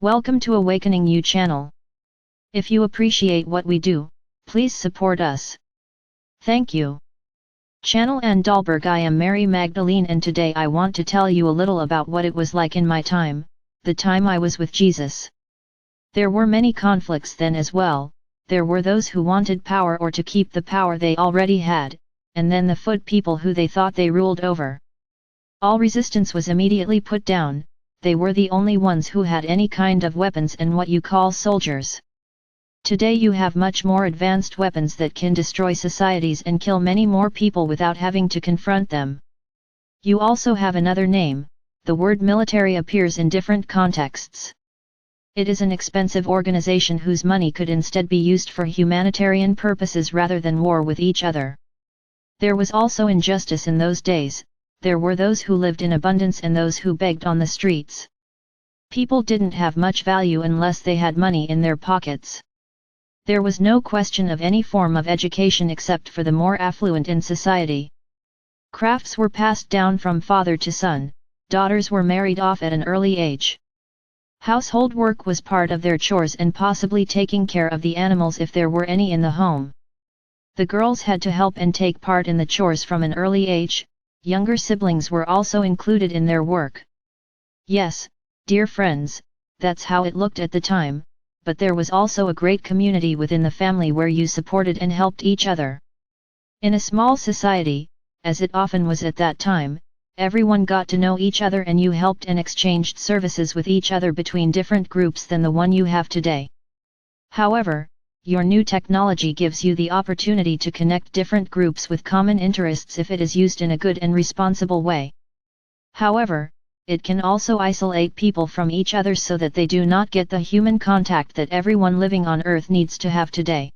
Welcome to Awakening You channel. If you appreciate what we do, please support us. Thank you. Channel and Dahlberg. I am Mary Magdalene, and today I want to tell you a little about what it was like in my time, the time I was with Jesus. There were many conflicts then as well. There were those who wanted power or to keep the power they already had, and then the foot people who they thought they ruled over. All resistance was immediately put down. They were the only ones who had any kind of weapons and what you call soldiers. Today you have much more advanced weapons that can destroy societies and kill many more people without having to confront them. You also have another name. The word military appears in different contexts. It is an expensive organization whose money could instead be used for humanitarian purposes rather than war with each other. There was also injustice in those days. There were those who lived in abundance and those who begged on the streets. People didn't have much value unless they had money in their pockets. There was no question of any form of education except for the more affluent in society. Crafts were passed down from father to son, daughters were married off at an early age. Household work was part of their chores and possibly taking care of the animals if there were any in the home. The girls had to help and take part in the chores from an early age. Younger siblings were also included in their work. Yes, dear friends, that's how it looked at the time, but there was also a great community within the family where you supported and helped each other. In a small society, as it often was at that time, everyone got to know each other and you helped and exchanged services with each other between different groups than the one you have today. However, your new technology gives you the opportunity to connect different groups with common interests if it is used in a good and responsible way. However, it can also isolate people from each other so that they do not get the human contact that everyone living on Earth needs to have today.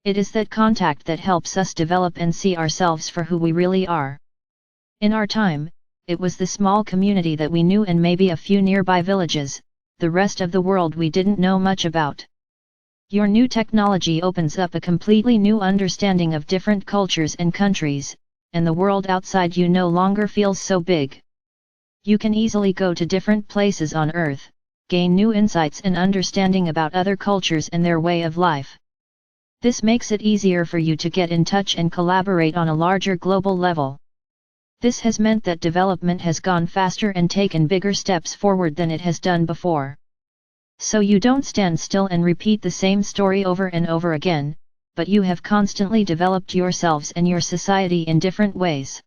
It is that contact that helps us develop and see ourselves for who we really are. In our time, it was the small community that we knew and maybe a few nearby villages. The rest of the world we didn't know much about. Your new technology opens up a completely new understanding of different cultures and countries, and the world outside you no longer feels so big. You can easily go to different places on Earth, gain new insights and understanding about other cultures and their way of life. This makes it easier for you to get in touch and collaborate on a larger global level. This has meant that development has gone faster and taken bigger steps forward than it has done before. So you don't stand still and repeat the same story over and over again, but you have constantly developed yourselves and your society in different ways.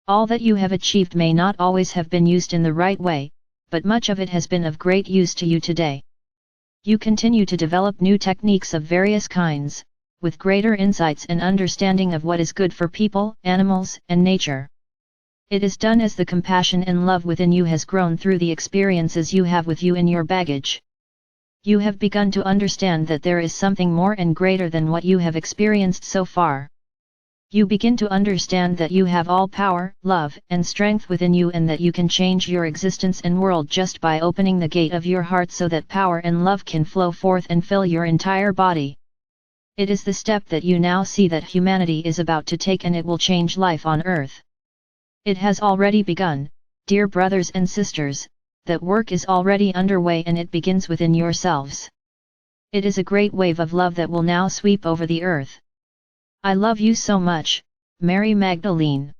All that you have achieved may not always have been used in the right way, but much of it has been of great use to you today. You continue to develop new techniques of various kinds, with greater insights and understanding of what is good for people, animals, and nature. It is done as the compassion and love within you has grown through the experiences you have with you in your baggage. You have begun to understand that there is something more and greater than what you have experienced so far. You begin to understand that you have all power, love, and strength within you and that you can change your existence and world just by opening the gate of your heart so that power and love can flow forth and fill your entire body. It is the step that you now see that humanity is about to take, and it will change life on Earth. It has already begun, dear brothers and sisters. That work is already underway and it begins within yourselves. It is a great wave of love that will now sweep over the earth. I love you so much, Mary Magdalene.